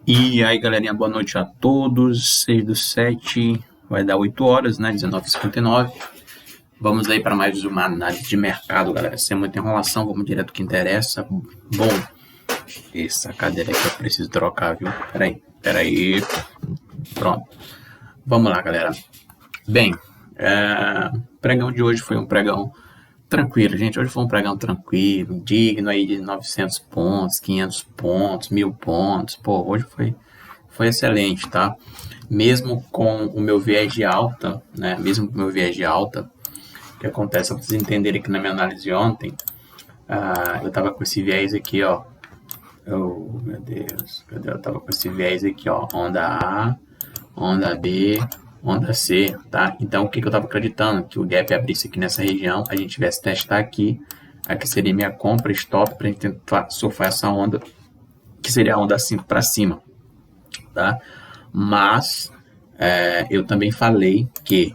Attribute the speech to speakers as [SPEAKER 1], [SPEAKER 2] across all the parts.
[SPEAKER 1] E aí, galerinha, boa noite a todos. 6/7, vai dar 8 horas, né? 19h59. Vamos aí para mais uma análise de mercado, galera. Sem muita enrolação, vamos direto ao que interessa. Bom, essa cadeira aqui eu preciso trocar, viu? Peraí. Pronto. Vamos lá, galera. Bem, o pregão de hoje foi um pregão tranquilo, gente. Hoje foi um pregão tranquilo, digno aí de 900 pontos, 500 pontos, 1000 pontos. Pô, hoje foi excelente, tá? Mesmo com o meu viés de alta, né? Mesmo com o meu viés de alta, o que acontece, pra vocês entenderem que na minha análise ontem, eu tava com esse viés aqui, ó. Oh, meu Deus, cadê? Eu tava com esse viés aqui, ó. Onda A, onda B, onda C, tá? Então, o que eu tava acreditando? Que o gap abrisse aqui nessa região, a gente tivesse testar aqui seria minha compra, stop, pra gente tentar surfar essa onda, que seria a onda 5 para cima, tá? Mas, eu também falei que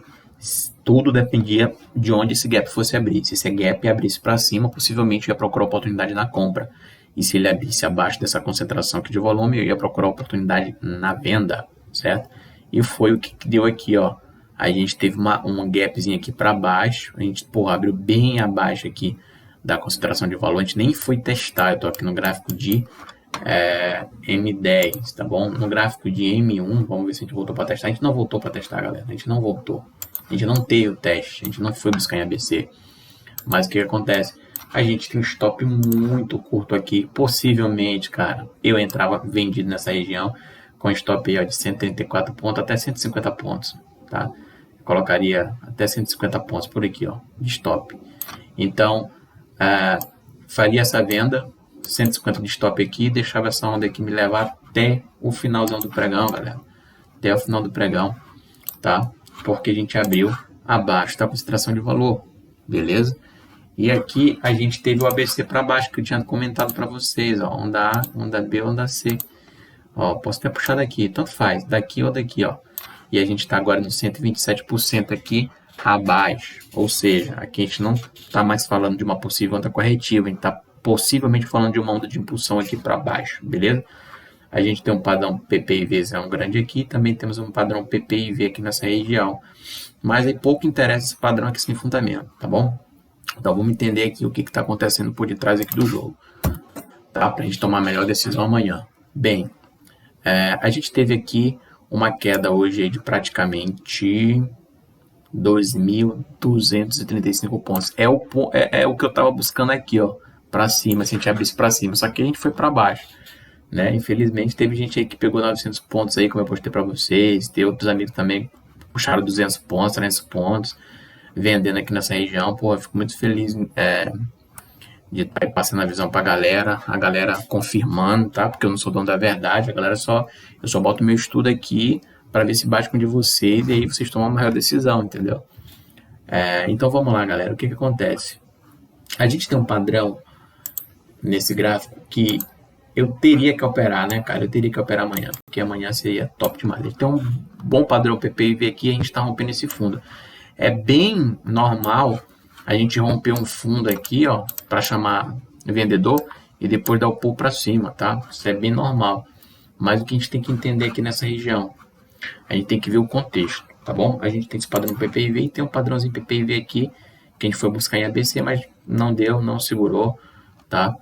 [SPEAKER 1] tudo dependia de onde esse gap fosse abrir. Se esse gap abrisse para cima, possivelmente eu ia procurar oportunidade na compra. E se ele abrisse abaixo dessa concentração aqui de volume, eu ia procurar oportunidade na venda, certo? E foi o que deu aqui, ó. A gente teve um gapzinho aqui para baixo. A gente, abriu bem abaixo aqui da concentração de valor. A gente nem foi testar. Eu tô aqui no gráfico de M10, tá bom? No gráfico de M1, vamos ver se a gente voltou para testar. A gente não voltou para testar, galera. A gente não voltou. A gente não teve o teste. A gente não foi buscar em ABC. Mas o que acontece? A gente tem um stop muito curto aqui. Possivelmente, cara, eu entrava vendido nessa região com stop aí, ó, de 134 pontos até 150 pontos, tá? Eu colocaria até 150 pontos por aqui, ó, de stop. Então, faria essa venda, 150 de stop aqui, deixava essa onda aqui me levar até o finalzão do pregão, galera. Até o final do pregão, tá? Porque a gente abriu abaixo da concentração de valor, beleza? E aqui a gente teve o ABC para baixo, que eu tinha comentado para vocês, ó, onda A, onda B, onda C. Ó, posso ter puxado aqui, tanto faz, daqui ou daqui, ó. E a gente está agora no 127% aqui abaixo. Ou seja, aqui a gente não está mais falando de uma possível onda corretiva, a gente está possivelmente falando de uma onda de impulsão aqui para baixo, beleza? A gente tem um padrão PP e V grande aqui, também temos um padrão PP e V aqui nessa região. Mas aí pouco interessa esse padrão aqui sem fundamento, tá bom? Então vamos entender aqui o que está acontecendo por detrás aqui do jogo, tá? Para a gente tomar a melhor decisão amanhã. Bem, a gente teve aqui uma queda hoje aí de praticamente 2.235 pontos. É o que eu estava buscando aqui, ó, para cima, se a gente abrisse para cima. Só que a gente foi para baixo, né? Infelizmente teve gente aí que pegou 900 pontos aí, como eu postei para vocês. Tem outros amigos também que puxaram 200 pontos, 300 pontos, vendendo aqui nessa região. Pô, eu fico muito feliz de estar passando a visão pra galera, a galera confirmando, tá? Porque eu não sou dono da verdade, eu só boto meu estudo aqui para ver se bate com o de vocês e aí vocês tomam a maior decisão, entendeu? Então vamos lá, galera, o que acontece? A gente tem um padrão nesse gráfico que eu teria que operar, né, cara? Eu teria que operar amanhã, porque amanhã seria top demais. A gente tem um bom padrão PP e V aqui, a gente está rompendo esse fundo. É bem normal a gente romper um fundo aqui, ó, para chamar vendedor e depois dar o pulo para cima, tá? Isso é bem normal. Mas o que a gente tem que entender aqui nessa região, a gente tem que ver o contexto, tá bom? A gente tem esse padrão PPV e tem um padrãozinho PPV aqui que a gente foi buscar em ABC, mas não deu, não segurou, tá?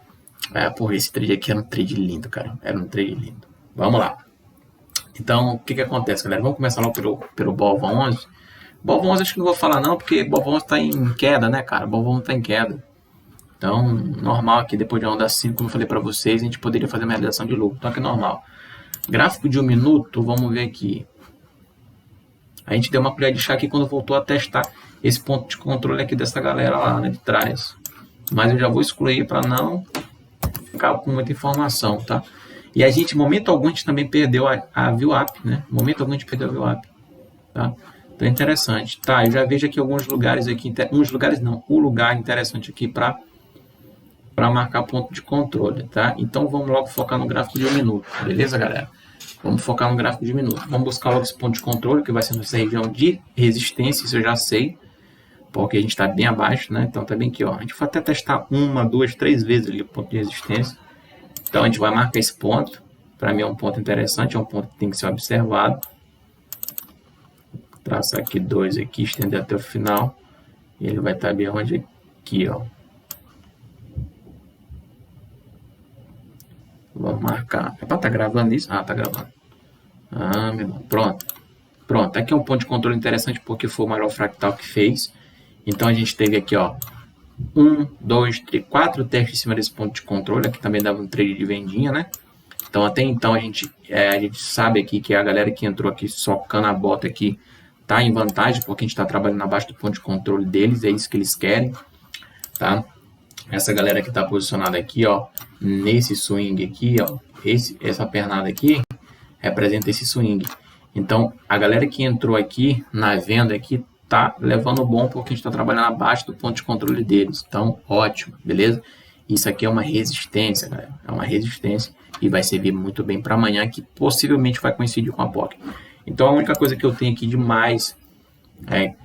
[SPEAKER 1] Porra, esse trade aqui era um trade lindo, cara. Era um trade lindo. Vamos lá. Então, o que acontece, galera? Vamos começar logo pelo BOVA 11. BOVA 11 acho que não vou falar não, porque BOVA 11 está em queda, né, cara? BOVA 11 está em queda. Então, normal aqui, depois de onda 5, como eu falei para vocês, a gente poderia fazer uma realização de lucro. Então, aqui normal. Gráfico de 1 minuto, vamos ver aqui. A gente deu uma colher de chá aqui quando voltou a testar esse ponto de controle aqui dessa galera lá, né, de trás. Mas eu já vou excluir para não ficar com muita informação, tá? E a gente, em momento algum, a gente também perdeu a VWAP, né? Em momento algum, a gente perdeu a VWAP, tá? Então é interessante. Tá, eu já vejo aqui alguns lugares aqui, o lugar interessante aqui para marcar ponto de controle, tá? Então vamos logo focar no gráfico de 1 minuto, beleza, galera? Vamos focar no gráfico de 1 minuto. Vamos buscar logo esse ponto de controle, que vai ser nessa região de resistência, isso eu já sei, porque a gente está bem abaixo, né? Então tá bem aqui, ó. A gente vai até testar 1, 2, 3 vezes ali o ponto de resistência. Então a gente vai marcar esse ponto, para mim é um ponto interessante, é um ponto que tem que ser observado. Vou traçar aqui 2 aqui, estender até o final. E ele vai estar bem onde? Aqui, ó. Vamos marcar. É para estar gravando isso? Ah, tá gravando. Ah, meu irmão. Pronto. Pronto. Aqui é um ponto de controle interessante porque foi o maior fractal que fez. Então a gente teve aqui, ó, 1, 2, 3, 4 testes em cima desse ponto de controle. Aqui também dava um trade de vendinha, né? Então até então a gente sabe aqui que a galera que entrou aqui socando a bota aqui tá em vantagem, porque a gente está trabalhando abaixo do ponto de controle deles, é isso que eles querem, tá? Essa galera que está posicionada aqui, ó, nesse swing aqui, ó, essa pernada aqui representa esse swing. Então, a galera que entrou aqui na venda aqui tá levando bom porque a gente está trabalhando abaixo do ponto de controle deles. Então, ótimo, beleza? Isso aqui é uma resistência, galera. É uma resistência e vai servir muito bem para amanhã, que possivelmente vai coincidir com a POC. Então, a única coisa que eu tenho aqui de mais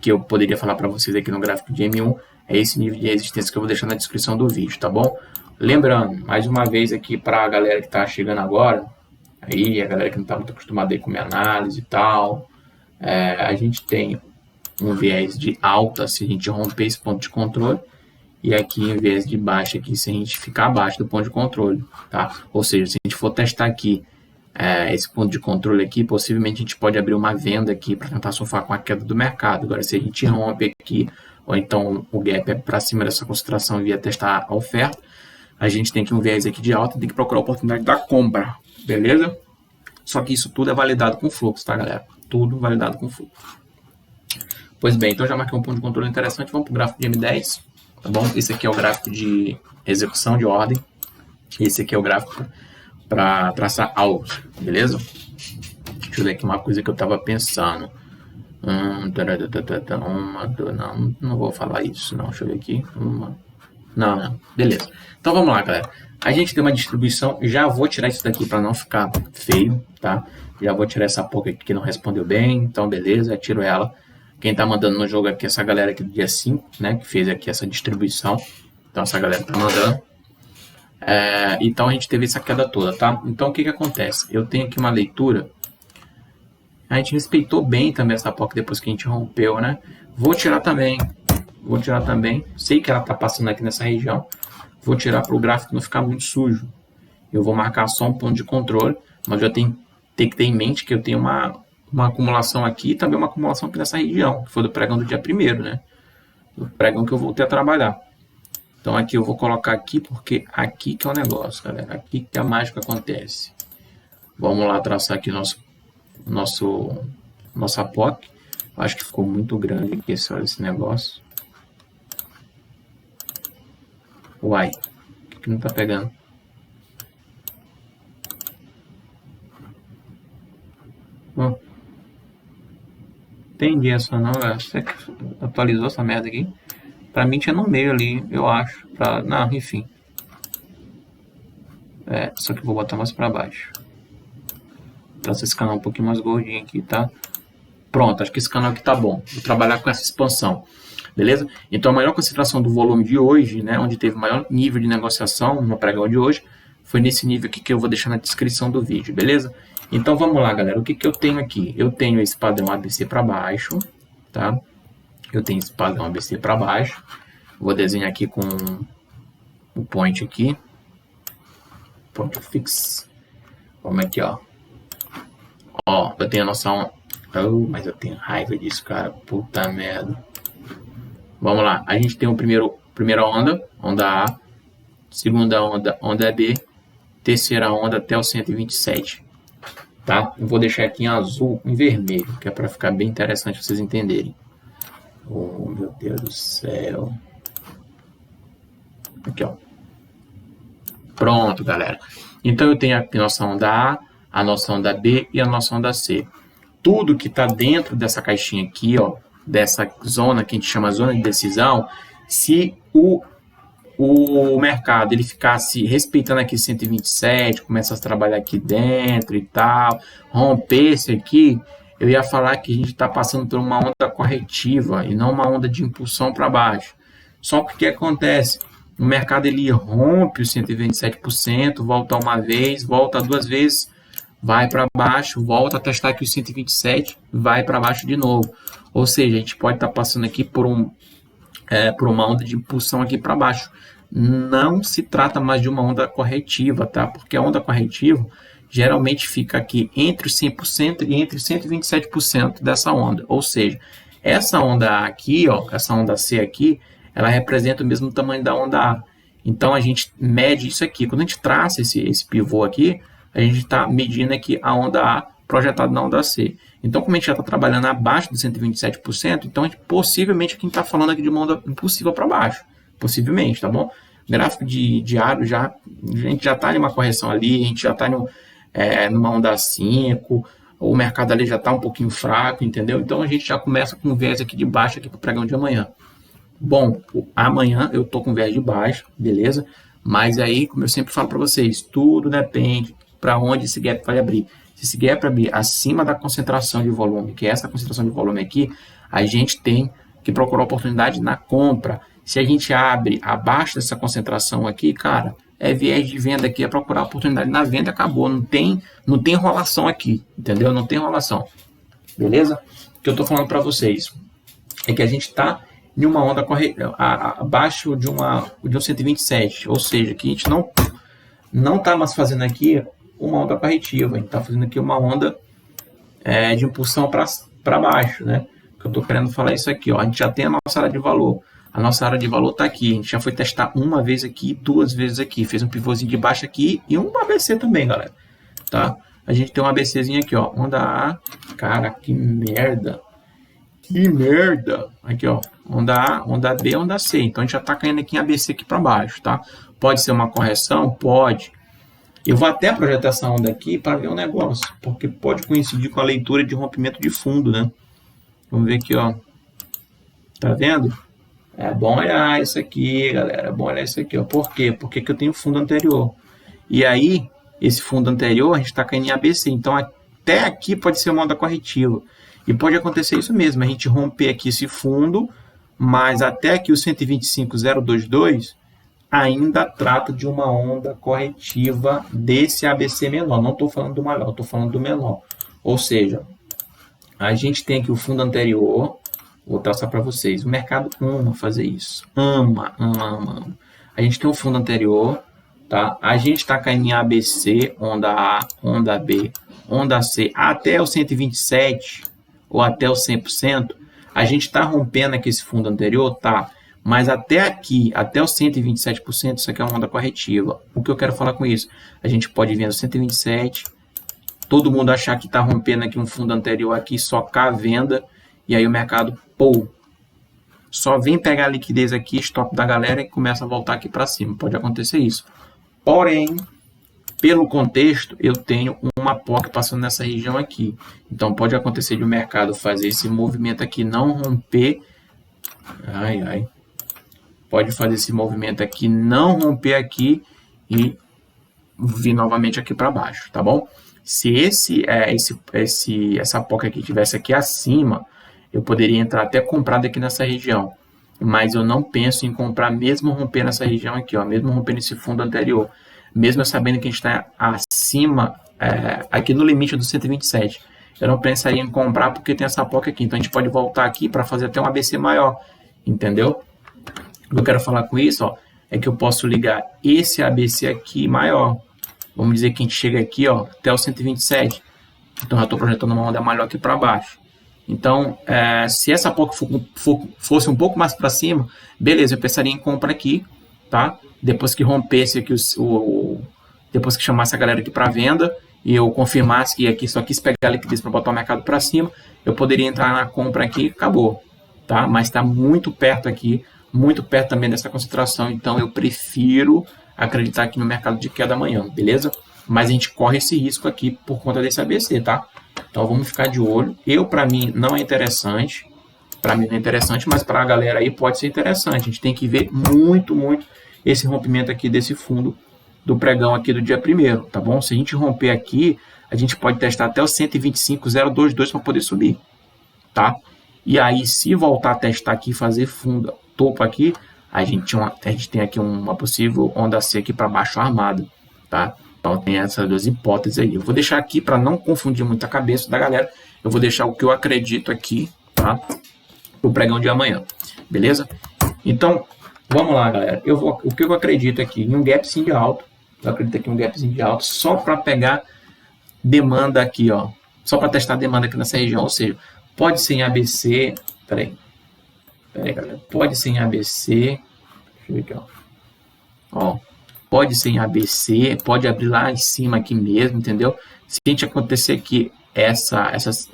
[SPEAKER 1] que eu poderia falar para vocês aqui no gráfico de M1 é esse nível de resistência que eu vou deixar na descrição do vídeo, tá bom? Lembrando, mais uma vez aqui para a galera que está chegando agora, aí a galera que não está muito acostumada aí com minha análise e tal, a gente tem um viés de alta se a gente romper esse ponto de controle, e aqui em viés de baixa aqui se a gente ficar abaixo do ponto de controle, tá? Ou seja, se a gente for testar aqui esse ponto de controle aqui, possivelmente a gente pode abrir uma venda aqui para tentar surfar com a queda do mercado. Agora, se a gente rompe aqui, ou então o gap é para cima dessa concentração e via testar a oferta, a gente tem aqui um viés aqui de alta, tem que procurar a oportunidade da compra, beleza? Só que isso tudo é validado com fluxo, tá, galera? Tudo validado com fluxo. Pois bem, então já marquei um ponto de controle interessante, vamos para o gráfico de M10, tá bom? Esse aqui é o gráfico de execução de ordem, esse aqui é o gráfico para traçar alvos, beleza? Deixa eu ver aqui uma coisa que eu estava pensando. Não vou falar isso, não. Deixa eu ver aqui. Não, beleza. Então vamos lá, galera. A gente tem uma distribuição. Já vou tirar isso daqui para não ficar feio, tá? Já vou tirar essa pouca aqui que não respondeu bem. Então, beleza, tiro ela. Quem tá mandando no jogo aqui é essa galera aqui do dia 5, né? Que fez aqui essa distribuição. Então, essa galera tá mandando. Então a gente teve essa queda toda, tá? Então o que acontece? Eu tenho aqui uma leitura. A gente respeitou bem também essa POC depois que a gente rompeu, né? Vou tirar também. Sei que ela tá passando aqui nessa região. Vou tirar para o gráfico não ficar muito sujo. Eu vou marcar só um ponto de controle, mas já tem que ter em mente que eu tenho uma acumulação aqui e também uma acumulação aqui nessa região, que foi do pregão do dia 1º, né? Do pregão que eu voltei a trabalhar. Então aqui eu vou colocar aqui, porque aqui que é o negócio, galera. Aqui que a mágica acontece. Vamos lá traçar aqui nossa POC. Acho que ficou muito grande aqui esse negócio. Uai, o que não tá pegando? Bom, entendi essa não, velho. Você que atualizou essa merda aqui? Pra mim tinha no meio ali, eu acho. Não, enfim. Só que eu vou botar mais pra baixo. Traça esse canal um pouquinho mais gordinho aqui, tá? Pronto, acho que esse canal aqui tá bom. Vou trabalhar com essa expansão. Beleza? Então a maior concentração do volume de hoje, né? Onde teve o maior nível de negociação no pregão de hoje, foi nesse nível aqui que eu vou deixar na descrição do vídeo, beleza? Então vamos lá, galera. O que eu tenho aqui? Eu tenho esse padrão ABC para baixo, tá? Eu tenho esse padrão ABC para baixo. Vou desenhar aqui com o point aqui. Point fix. Vamos aqui, ó. Ó, eu tenho a noção. Oh, mas eu tenho raiva disso, cara. Puta merda. Vamos lá. A gente tem primeira onda, onda A. Segunda onda, onda B. Terceira onda até o 127. Tá? Eu vou deixar aqui em azul, em vermelho, que é para ficar bem interessante vocês entenderem. Oh, meu Deus do céu. Aqui, ó. Pronto, galera. Então, eu tenho aqui a nossa onda A, a nossa onda B e a nossa onda C. Tudo que está dentro dessa caixinha aqui, ó, dessa zona que a gente chama zona de decisão, se o mercado ele ficasse respeitando aqui 127, começa a trabalhar aqui dentro e tal, rompesse aqui, eu ia falar que a gente está passando por uma onda corretiva e não uma onda de impulsão para baixo. Só que o que acontece? O mercado ele rompe os 127%, volta uma vez, volta duas vezes, vai para baixo, volta a testar aqui os 127, vai para baixo de novo. Ou seja, a gente pode estar passando aqui por uma onda de impulsão aqui para baixo. Não se trata mais de uma onda corretiva, tá? Porque a onda corretiva geralmente fica aqui entre os 100% e entre 127% dessa onda. Ou seja, essa onda A aqui, ó, essa onda C aqui, ela representa o mesmo tamanho da onda A. Então, a gente mede isso aqui. Quando a gente traça esse pivô aqui, a gente está medindo aqui a onda A projetada na onda C. Então, como a gente já está trabalhando abaixo dos 127%, então possivelmente quem está falando aqui de uma onda impulsiva para baixo. Possivelmente, tá bom? Gráfico diário, a gente já está em uma correção ali, a gente já está numa onda 5, o mercado ali já está um pouquinho fraco, entendeu? Então, a gente já começa com um viés aqui de baixo aqui para o pregão de amanhã. Bom, amanhã eu tô com viés de baixo, beleza? Mas aí, como eu sempre falo para vocês, tudo depende para onde esse gap vai abrir. Se esse gap abrir acima da concentração de volume, que é essa concentração de volume aqui, a gente tem que procurar oportunidade na compra. Se a gente abre abaixo dessa concentração aqui, cara, é viés de venda aqui, é procurar oportunidade na venda, acabou. Não tem enrolação aqui, entendeu? Não tem enrolação, beleza? O que eu tô falando para vocês é que a gente tá em uma onda abaixo de um 127, ou seja, que a gente não está mais fazendo aqui uma onda corretiva, a gente está fazendo aqui uma onda de impulsão para baixo, né? Eu estou querendo falar isso aqui, ó, a gente já tem a nossa área de valor, a nossa área de valor está aqui, a gente já foi testar uma vez aqui, duas vezes aqui, fez um pivôzinho de baixo aqui e um ABC também, galera, tá? A gente tem um ABCzinho aqui, ó, onda A, cara, que merda! Que merda! Aqui, ó, onda A, onda B, onda C. Então, a gente já está caindo aqui em ABC aqui para baixo, tá? Pode ser uma correção? Pode. Eu vou até projetar essa onda aqui para ver um negócio, porque pode coincidir com a leitura de rompimento de fundo, né? Vamos ver aqui, ó. Tá vendo? É bom olhar isso aqui, galera. É bom olhar isso aqui, ó. Por quê? Porque que eu tenho fundo anterior. E aí, esse fundo anterior, a gente está caindo em ABC. Então, até aqui pode ser uma onda corretiva. E pode acontecer isso mesmo, a gente romper aqui esse fundo, mas até aqui o 125,022 ainda trata de uma onda corretiva desse ABC menor. Não estou falando do maior, estou falando do menor. Ou seja, a gente tem aqui o fundo anterior, vou traçar para vocês, o mercado ama fazer isso, ama. A gente tem o fundo anterior, tá? A gente está caindo em ABC, onda A, onda B, onda C, até o 127, ou até o 100%, a gente está rompendo aqui esse fundo anterior, tá? Mas até aqui, até os 127%, isso aqui é uma onda corretiva. O que eu quero falar com isso? A gente pode vir no 127, todo mundo achar que está rompendo aqui um fundo anterior aqui, socar a venda, e aí o mercado, pô, só vem pegar a liquidez aqui, stop da galera e começa a voltar aqui para cima. Pode acontecer isso. Porém, pelo contexto, eu tenho uma POC passando nessa região aqui. Então, pode acontecer de o mercado fazer esse movimento aqui, não romper. Pode fazer esse movimento aqui, não romper aqui e vir novamente aqui para baixo, tá bom? Se essa POC aqui estivesse aqui acima, eu poderia entrar até comprado aqui nessa região. Mas eu não penso em comprar mesmo romper nessa região aqui, ó, mesmo romper nesse fundo anterior. Mesmo eu sabendo que a gente está acima, aqui no limite do 127. Eu não pensaria em comprar porque tem essa POC aqui. Então, a gente pode voltar aqui para fazer até um ABC maior, entendeu? O que eu quero falar com isso, ó, é que eu posso ligar esse ABC aqui maior. Vamos dizer que a gente chega aqui, ó, até o 127. Então, já estou projetando uma onda maior aqui para baixo. Então, se essa POC fosse um pouco mais para cima, beleza, eu pensaria em compra aqui, tá? Depois que rompesse aqui depois que chamasse a galera aqui para venda e eu confirmasse que aqui só quis pegar a liquidez para botar o mercado para cima, eu poderia entrar na compra aqui e acabou, tá? Mas está muito perto aqui, muito perto também dessa concentração, então eu prefiro acreditar aqui no mercado de queda amanhã, beleza? Mas a gente corre esse risco aqui por conta desse ABC, tá? Então vamos ficar de olho. Para mim, não é interessante. Para mim não é interessante, mas para a galera aí pode ser interessante. A gente tem que ver muito esse rompimento aqui desse fundo do pregão aqui do dia 1º, tá bom? Se a gente romper aqui, a gente pode testar até o 125,022 para poder subir, tá? E aí, se voltar a testar aqui, fazer fundo, topo aqui, a gente tem aqui uma possível onda C aqui para baixo armada, tá? Então tem essas duas hipóteses aí. Eu vou deixar aqui para não confundir muito a cabeça da galera. Eu vou deixar o que eu acredito aqui, tá? O pregão de amanhã, beleza? Então, vamos lá, galera. O que eu acredito aqui? Em um gapzinho de alto. Eu acredito aqui em um gapzinho de alto só para pegar demanda aqui, ó. Só para testar a demanda aqui nessa região. Ou seja, pode ser em ABC. Peraí, galera. Pode ser em ABC. Deixa eu ver aqui, ó. Pode ser em ABC, pode abrir lá em cima aqui mesmo, entendeu? Se a gente acontecer aqui essas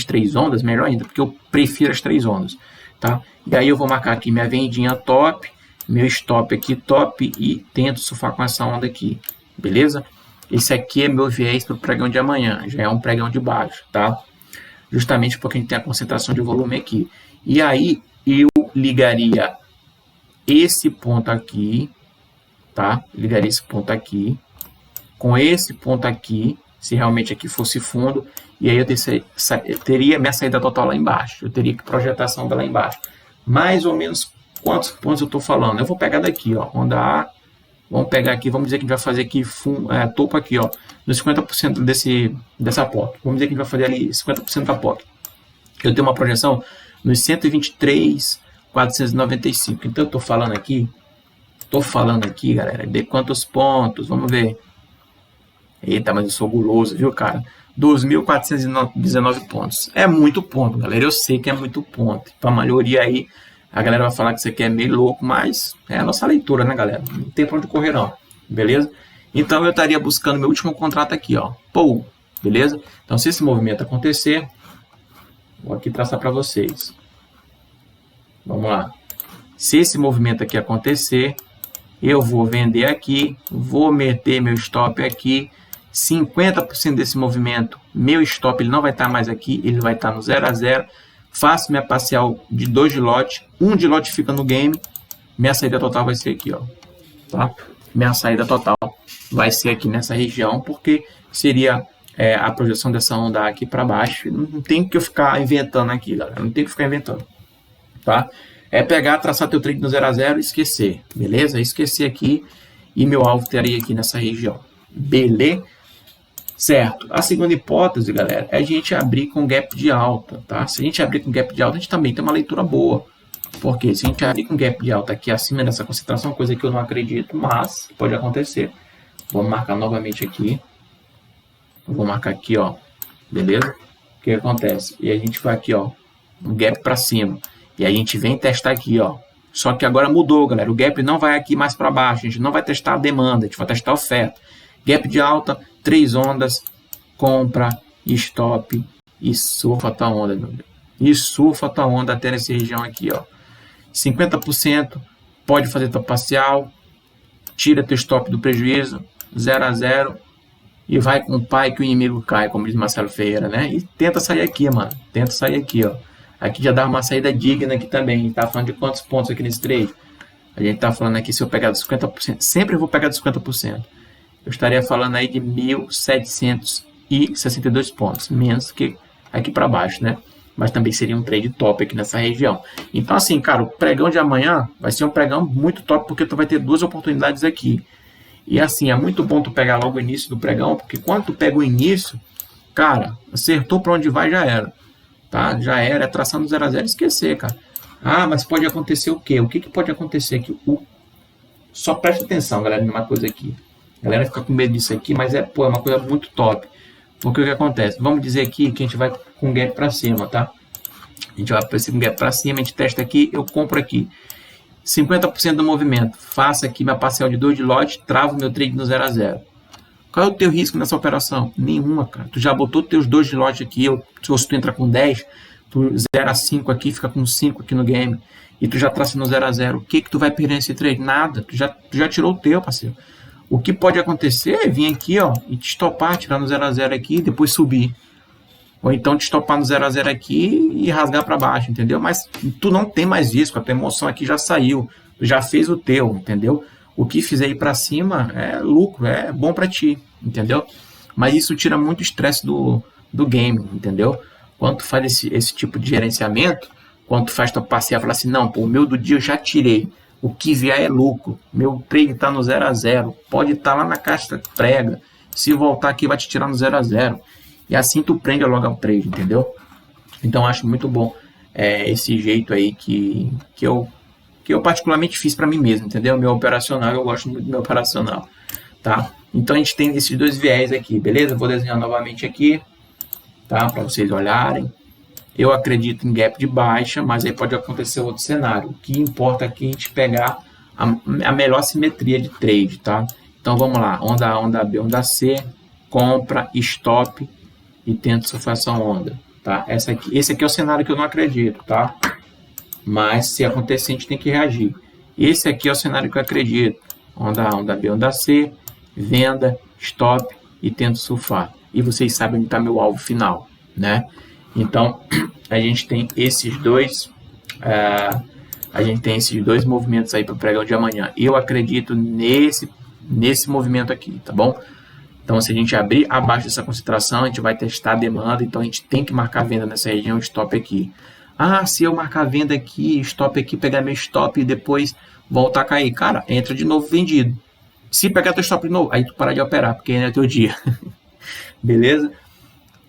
[SPEAKER 1] três ondas, melhor ainda, porque eu prefiro as três ondas, tá? E aí eu vou marcar aqui minha vendinha top, meu stop aqui top e tento surfar com essa onda aqui, beleza? Esse aqui é meu viés para o pregão de amanhã, já é um pregão de baixo, tá? Justamente porque a gente tem a concentração de volume aqui. E aí eu ligaria esse ponto aqui, tá? Ligaria esse ponto aqui com esse ponto aqui, se realmente aqui fosse fundo, e aí eu teria minha saída total lá embaixo. Eu teria que projetar essa onda lá embaixo. Mais ou menos quantos pontos eu estou falando? Eu vou pegar daqui, ó, onda A. Vamos pegar aqui, vamos dizer que a gente vai fazer aqui topo aqui, ó, nos 50% dessa POC. Vamos dizer que a gente vai fazer ali 50% da POC. Eu tenho uma projeção nos 123.495. Então eu estou falando aqui, galera, de quantos pontos? Vamos ver. Eita, mas eu sou guloso, viu, cara? 2.419 pontos. É muito ponto, galera. Eu sei que é muito ponto. Para a maioria aí, a galera vai falar que isso aqui é meio louco, mas é a nossa leitura, né, galera? Não tem pra onde correr, não. Beleza? Então, eu estaria buscando meu último contrato aqui, ó. Pô, beleza? Então, se esse movimento acontecer, vou aqui traçar para vocês. Vamos lá. Se esse movimento aqui acontecer, eu vou vender aqui, vou meter meu stop aqui, 50% desse movimento, meu stop ele não vai estar mais aqui, ele vai estar no 0 a 0, faço minha parcial de 2 de lote, 1 de lote fica no game, minha saída total vai ser aqui, ó, tá? Minha saída total vai ser aqui nessa região, porque seria a projeção dessa onda aqui para baixo, não tem que eu ficar inventando aqui, galera, não tem que ficar inventando, tá? É pegar, traçar teu trade no 0 a 0 e esquecer, beleza? Esquecer aqui e meu alvo estaria aqui nessa região, beleza? Certo. A segunda hipótese, galera, é a gente abrir com gap de alta, tá? Se a gente abrir com gap de alta, a gente também tem uma leitura boa. Porque se a gente abrir com gap de alta aqui acima dessa concentração, coisa que eu não acredito, mas pode acontecer. Vamos marcar novamente aqui. Vou marcar aqui, ó. Beleza? O que acontece? E a gente vai aqui, ó, um gap para cima. E a gente vem testar aqui, ó. Só que agora mudou, galera. O gap não vai aqui mais para baixo. A gente não vai testar a demanda, a gente vai testar a oferta. Gap de alta, 3 ondas, compra, stop e surfa a tua onda, meu Deus. E surfa a tua onda até nessa região aqui, ó. 50%, pode fazer tua parcial, tira teu stop do prejuízo, 0 a 0 e vai com o pai que o inimigo cai, como diz Marcelo Ferreira, né? E tenta sair aqui, mano. Tenta sair aqui, ó. Aqui já dá uma saída digna aqui também. A gente tá falando de quantos pontos aqui nesse trade? A gente tá falando aqui, se eu pegar dos 50%, sempre eu vou pegar dos 50%. Eu estaria falando aí de 1.762 pontos, menos que aqui para baixo, né? Mas também seria um trade top aqui nessa região. Então, assim, cara, o pregão de amanhã vai ser um pregão muito top, porque tu vai ter duas oportunidades aqui. E assim, é muito bom tu pegar logo o início do pregão, porque quando tu pega o início, cara, acertou para onde vai, já era. Tá? Já era, é traçando 0 a 0 e esquecer, cara. Ah, mas pode acontecer o quê? O que pode acontecer aqui? Só presta atenção, galera, numa coisa aqui. A galera fica com medo disso aqui, mas é uma coisa muito top. Porque o que acontece? Vamos dizer aqui que a gente vai com gap para cima, tá? A gente vai com gap para cima, a gente testa aqui, eu compro aqui. 50% do movimento. Faço aqui minha parcial de 2 de lote, travo meu trade no 0 a 0. Qual é o teu risco nessa operação? Nenhuma, cara. Tu já botou teus 2 de lote aqui, se tu entra com 10, tu 0 a 5 aqui, fica com 5 aqui no game. E tu já traça no 0 a 0. O que tu vai perder nesse trade? Nada. Tu já tirou o teu, parceiro. O que pode acontecer é vir aqui, ó, e te estopar, tirar no 0 a 0 aqui e depois subir. Ou então te estopar no 0 a 0 aqui e rasgar para baixo, entendeu? Mas tu não tem mais risco, a tua emoção aqui já saiu, tu já fez o teu, entendeu? O que fizer ir para cima é lucro, é bom para ti, entendeu? Mas isso tira muito estresse do game, entendeu? Quando tu faz esse tipo de gerenciamento, quando tu faz tua parcial, fala assim, não, pô, o meu do dia eu já tirei, O que vier é lucro. Meu trade está no 0 a 0. Pode estar lá na caixa prega. Se voltar aqui, vai te tirar no 0 a 0. E assim tu prende logo ao trade, entendeu? Então acho muito bom esse jeito aí que eu particularmente fiz para mim mesmo, entendeu? Meu operacional, eu gosto muito do meu operacional, tá? Então a gente tem esses dois viés aqui, beleza? Vou desenhar novamente aqui, tá? Para vocês olharem. Eu acredito em gap de baixa, mas aí pode acontecer outro cenário. O que importa aqui é a gente pegar a melhor simetria de trade, tá? Então vamos lá, onda A, onda B, onda C, compra, stop e tenta surfar essa onda, tá? Esse aqui é o cenário que eu não acredito, tá? Mas se acontecer a gente tem que reagir. Esse aqui é o cenário que eu acredito. Onda A, onda B, onda C, venda, stop e tento surfar. E vocês sabem onde está meu alvo final, né? Então, a gente tem esses dois movimentos aí para o pregão de amanhã. Eu acredito nesse movimento aqui, tá bom? Então, se a gente abrir abaixo dessa concentração, a gente vai testar a demanda, então a gente tem que marcar venda nessa região, stop aqui. Ah, se eu marcar venda aqui, stop aqui, pegar meu stop e depois voltar a cair. Cara, entra de novo vendido. Se pegar teu stop de novo, aí tu para de operar, porque ainda é teu dia. Beleza?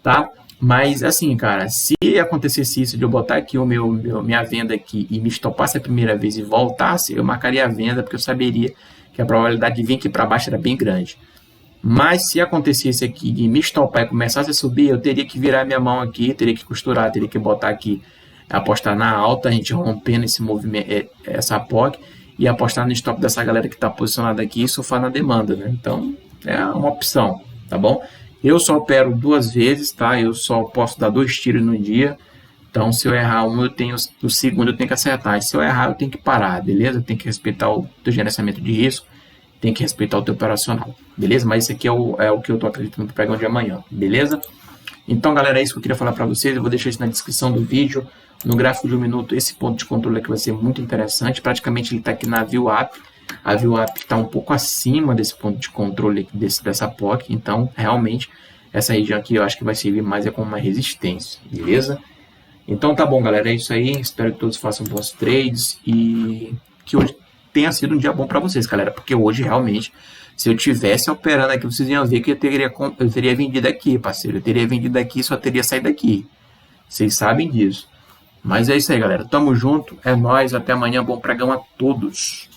[SPEAKER 1] Tá? Mas assim, cara, se acontecesse isso de eu botar aqui minha venda aqui e me estopasse a primeira vez e voltasse, eu marcaria a venda, porque eu saberia que a probabilidade de vir aqui para baixo era bem grande. Mas se acontecesse aqui de me estopar e começasse a subir, eu teria que virar minha mão aqui, teria que costurar, teria que botar aqui, apostar na alta, a gente rompendo esse movimento, essa POC, e apostar no stop dessa galera que está posicionada aqui e surfar na demanda, né? Então, é uma opção, tá bom? Eu só opero 2 vezes, tá? Eu só posso dar 2 tiros no dia. Então, se eu errar um, o segundo eu tenho que acertar. E se eu errar, eu tenho que parar, beleza? Tem que respeitar o teu gerenciamento de risco, tem que respeitar o teu operacional, beleza? Mas esse aqui é o que eu tô acreditando pro pregão de amanhã, beleza? Então, galera, é isso que eu queria falar para vocês. Eu vou deixar isso na descrição do vídeo. No gráfico de 1 minuto, esse ponto de controle aqui vai ser muito interessante. Praticamente ele está aqui na VWAP. A VWAP está um pouco acima desse ponto de controle dessa POC. Então, realmente, essa região aqui eu acho que vai servir mais como uma resistência, beleza? Então, tá bom, galera. É isso aí. Espero que todos façam bons trades e que hoje tenha sido um dia bom para vocês, galera. Porque hoje, realmente, se eu tivesse operando aqui, vocês iam ver que eu teria vendido aqui, parceiro. Eu teria vendido aqui e só teria saído aqui. Vocês sabem disso. Mas é isso aí, galera. Tamo junto. É nóis. Até amanhã. Bom pregão a todos.